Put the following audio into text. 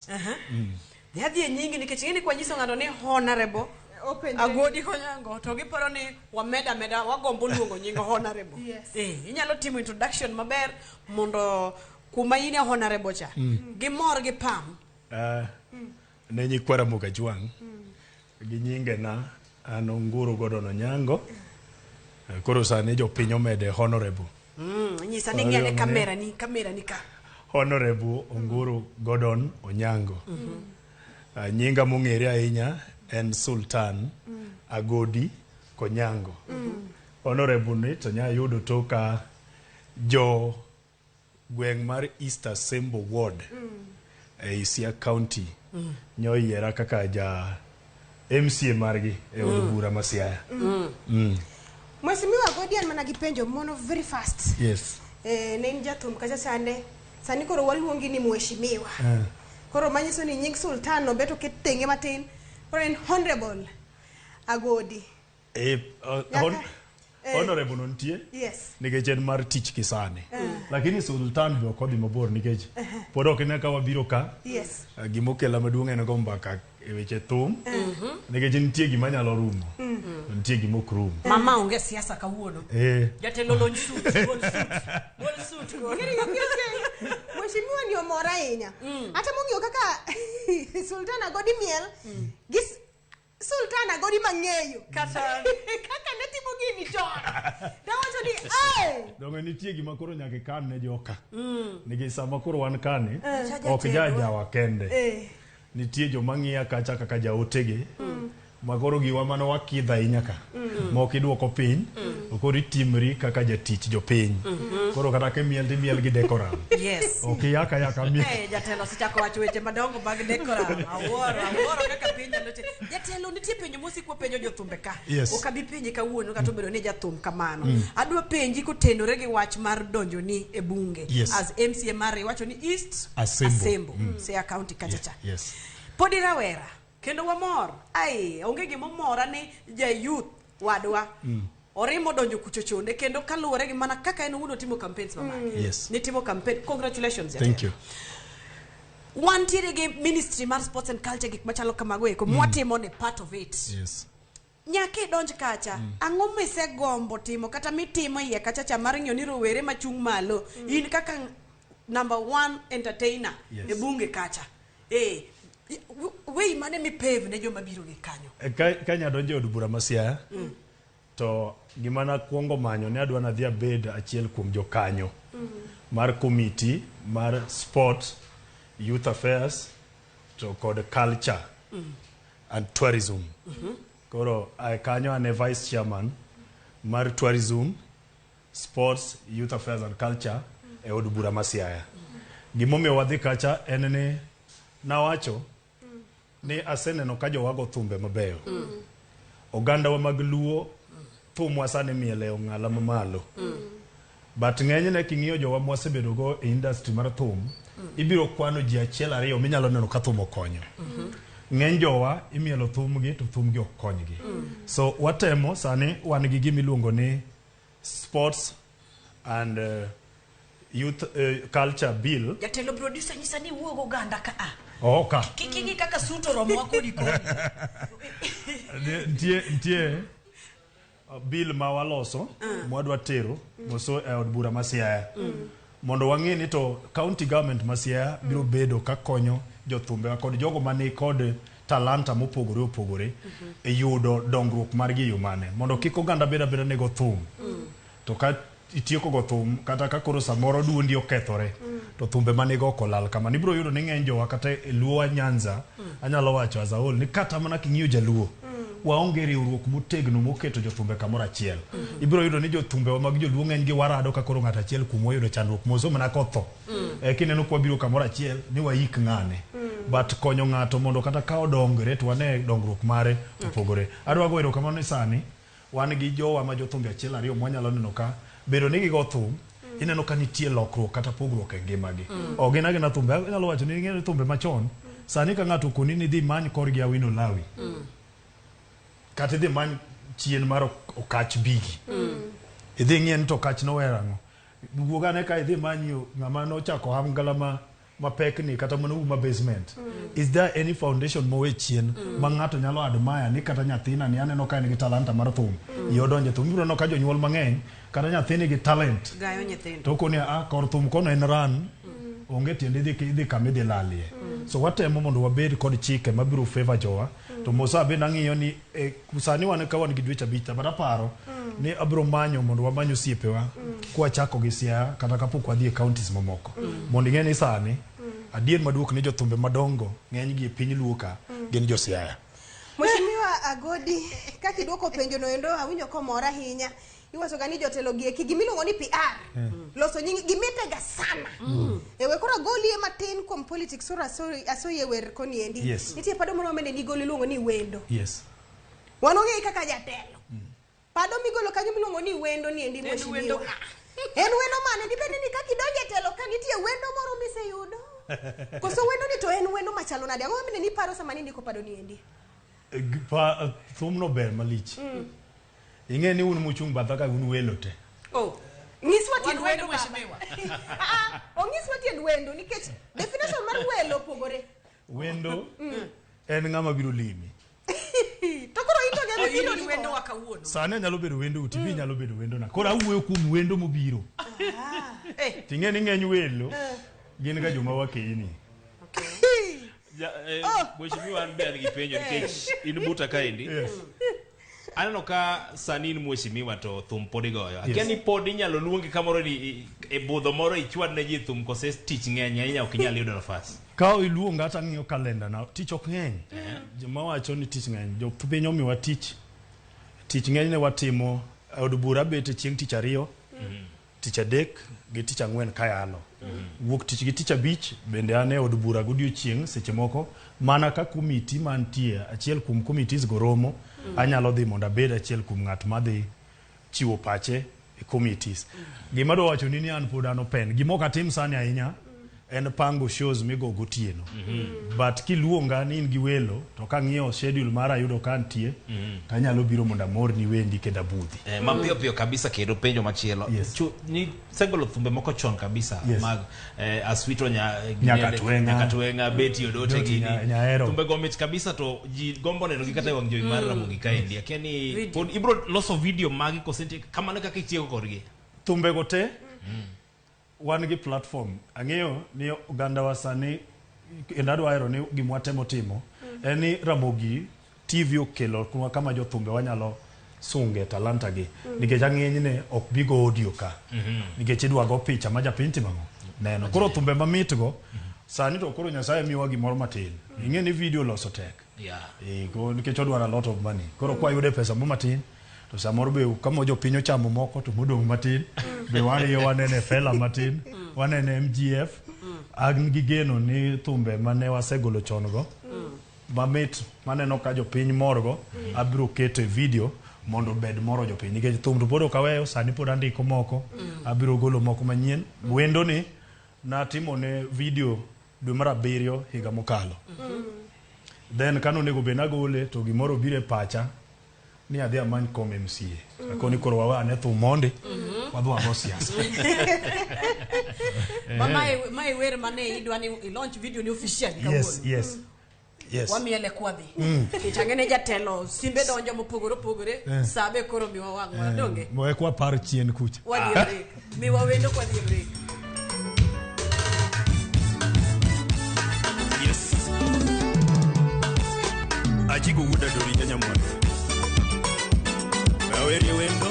The other nyingi nikechini kwa jiso ngano ni honorable agodi konyango to giparo ni wameda wagombo luongo nyingo honorable. Inyalo timo introduction maber mondo kuma ine honorable cha gimor gi pam ne nyikwara muka jwang gi nyinge na an Onguru Godon Onyango koro sani jopiny omede honorable nyisa ni ngene kamera ni ka Honorable Onguru Godon Onyango. Nyinga mong'ere ahinya en Sultan Agodi Konyango. Honorable ni to nya yudo toka jo gweng mar East Asembo Ward Isia County nyo yiera kaka ja MCA margi e od bura ma Siaya. Mheshimiwa Agodi an mana gipenjo mono very fast. Yes. Ne njathum kacha sande sani koro waluongi ni mheshimiwa. Koro manyiso ni nying Sultan no beto ketenge matin. Koro en honorable Agodi. Honorable nontie. Yes. Nikech en mar tich kisane. Lakini Sultan bi okodhi mabor nikech pod ok ne ka wabiro ka. Yes. Gimokela maduong' en go mbaka e weche thum. Nikech nitie gima nyalo rumo. Nitie gima ok rum. Mama onge siasa kawuono. Jatelo lony suit. Mheshimiwa ni omora ahinya. Hata mong'eyo kaka Sultan Agodi miel gis Sultan Agodi mang'eyo kaka ne timo gini chon. Dawacho ni donge nitie gima koro nyaka kan ne joka. Nikech sama koro wan kane ok jawa kende. Nitie joma ng'iya kacha kaka jaotege magoro giwa mano wakidha ahinya ka mok iduoko piny okoro itimri kaka jatich jopiny koro kata ke miel gi dekoram. Yes. Ok yaka miel. Jatelo sichako wacho weche madongo mag dekoram. Aworo kaka piny alote. Jatelo nitie penjo mosikwa penjo jothumbe ka. Ok abi penji kawuono kata obedo ni jathum kamano. Adwa penji kotenore gi wach mar donjo ni e bunge as MCA mar wacho ni East Asembo Siaya County kachacha. Yes. Podi rawera kendo wamor onge gima mora ni ja youth wadwa orimo donjo kuchochonde kendo kaluwore gi mana kaka en wuono timo campaigns mamaki. Ni timo campaign. Congratulations. Thank you. One tire gi Ministry mar Sports and Culture gik machalo kamago eko mwatimo ne part of it. Yes. Nyake donj kacha ang'o mise gombo timo kata mitimo iye kacha cha mar ng'iyo ni rowere machung' malo in kaka number 1 entertainer e bunge kacha. Wey mane mi pave ne joma biro gi kanyo. Kanya donjo od bura ma Siaya to gima na kuongo manyo ne adwa na dhi abed achiel kuom jo kanyo mar committee mar sport, youth affairs to kod culture and tourism. Koro kanyo ane vice chairman mar tourism, sports, youth affairs and culture e od bura ma Siaya. Gimomiyo wadhi kacha en ni nawacho ni aseneno ka jowago thumbe mabeyo. Oganda wa mag Luo thum wasane miele ong'ala mamalo. But ng'enyne king'iyo jowa mwasebedo go e industry mar thum ibiro kwano ji achiel ariyo minyalo neno ka thum okonyo. Ng'eny jowa imielo thumgi to thumgi ok konygi. So watemo sani wan gi gimiluongo ni sports and youth culture bill. Jatelo producer nyisa ni wuogo ganda ka Oka. Kiki kaka suto romo kodi kodi. Ntie bill ma waloso mwadwa tero moso e od bura ma Siaya. Mondo wang'e ni to county government ma Siaya biro bedo ka konyo jothumbe kod jogo mane kod talanta mopogore e yudo dongruok margi yo mane. Mondo kik oganda beda nego thum. To ka itieko go thum kata ka koro samoro duondi okethore to thumbe mane go kolal kama nibro yudo ni ng'eny jowa kata e Luo Nyanza anyalo wacho as a whole ni kata mana king'iyo jaluo waonge riwruok motegno moketo jothumbe kamoro achiel. Ibiro yudo ni jothumbe mag joluo ng'eny gi warado ka koro ng'ata achiel kuom oyudo chandruok moso mana kotho. Kineno kwa biro kamoro achiel ni waik ng'ane. But konyo ng'ato mondo kata ka odongre to wane dongruok mare opogore. Adwa go erokamano ni sani wan gi jowa ma jothumbe achiel ariyo mwanyalo neno ka bedo ni gigo thum ineno ka nitie lokruok kata pogruok e ngimagi. Ogina gina thumbe nyalo wacho ni ng'eny thumbe machon sani ka ng'ato koni ni dhi many korgi awino lawi kata dhi many chien mar okach bigi idhi ng'ien to okach no werang'o wuogane ka idhi manyo ng'ama nochako hamgala ma mapekni kata mana uma basement. Is there any foundation mowe chien ma ng'ato nyalo admire ni kata nyathina ni aneno ka en gi talanta mar thum. Yodonje thum biro no ka jonyuol mang'eny kata nyathini gi talent. Gayo nyithindo. To koni kor thum kono en ran onge tiende dhi kama idhi lalie. So watemo mondo wabed kod chike mabiro favor jowa. To mosa be nang'iyo ni kusani wan ka wan gi dweche abich but aparo ni abiro manyo mondo wamanyo osiepewa kwa chako gi Siaya kata kapok wadhi e counties mamoko. Mondo ing'e ni sani adier maduok ni jothumbe madongo ng'eny gi piny Luoka gin jo Siaya. Mheshimiwa Agodi, kaka idwoko penjo no endo awinjo komora ahinya. Iwacho gani jotelo gi gimiluongo ni PR. Loso nying gimitega sana. Ewe kora goli e matin kuom politics sura asoye wer koni endi. Nitie pado moro mende ni goli luongo ni wendo. Yes. Wanoge kaka jatelo. Pado migolo kanyo miluongo ni wendo ni endi mheshimiwa. En wendo mane dibende ni kaka idonje telo ka nitie wendo moro miseyudo. Koso wendo ni to en wendo machalo nade. Ang'o mende ni paro sama ndiko pado ni endi. Thum no ber malich. Ing'e ni un muchung' batha ka un welo te. Nyiswa tiend wendo mheshimiwa. Onyiswa tiend wendo nikech definition mar welo pogore. Wendo en ng'ama biro limi. To koro ito nyalo biro ni wendo wakawuono. Sane nyalo bedo wendo TV nyalo bedo wendo na. Koro awuoyo kuom wendo mobiro. Ting'e ni ng'eny welo gin ga joma wakeyini. Mheshimiwa an ber gi penjo nikech in buta kaendi. Aneno ka sani ni mheshimiwa to thum podi goyo. Akia ni podi nyalo luongi kamoro ni e budho moro ichwad ne ji thum kose tich ng'eny ahinya ok inyal yudo nafas. Ka iluonga ata ng'iyo kalenda na tich ok ng'eny. Joma wacho ni tich ng'eny. Jo piny omiwa tich. Tich ng'eny ne watimo od bura bet chieng' tich ariyo. Tich adek gi tich ang'wen kayalo. Wuok tich gi tich abich bende ane od bura godiochieng' seche moko mana ka komiti mantie achiel kuom committees go romo anyalo dhi mondo abed achiel kuom ng'at madhi chiwo pache e committees. Gima do wacho ni an pod an open. Gima ok atim sani ahinya en pango shows migo gotieno. But kiluonga ni in gi welo to kang'iyo schedule mara yudo ka antie tanyalo biro mondo amor ni wendi kenda budhi. Mapiyo piyo kabisa kendo penjo machielo. Ni segolo thumbe moko chon kabisa mag aswito nyaka twenga beti odote gini. Thumbe gomit kabisa to ji gombo neno gi kata wang jowi mar Ramogi kaendi. Akiani pod ibro loso video magi kosenti kamano kaka itieko korgi. Thumbe gote wan gi platform. Ang'eyo ni oganda wasani endado aero ni gimwatemo timo eni Ramogi TV okelo kuma kama jothumbe wanyalo sunge talanta gi nikech ang'enyne ok bigo audio ka nikech idwa go picha ma japiny timang'o neno koro thumbe mamit go sani to koro Nyasaye miwa gimoro matin. Ing'e ni video loso tek nikech odwaro a lot of money. Koro kwa yude pesa mo matin to samoro be kama jopiny ochamo moko to modong' matin be wariyo wanene fela matin wanene MGF an gi geno ni thumbe mane wasegolo chon go mamit maneno ka jopiny morgo abiro keto e video mondo bed moro jopiny nikech thum to pod ok aweyo sani pod andiko moko abiro golo moko manyien. Wendo ni natimo ne video dwe mar 7 higa mokalo. Then kano nego be nagole to gimoro bire pacha ni adhi amany kom MCA. Akoni koro wawane thum mondi wadhi wago siasa. Mai wer mane idwa ni launch video ni official kawuono. Yes. Wamiele kwadhi. Kichangene jatelo simbe donjo mopogore sabe koro miwa wang'wa donge. Moe kwa par chien kucha. Wadhi break. Miwa wendo kwa dhi break. Yes. Achigo wuda dori nyanya mwana. Aweri wendo.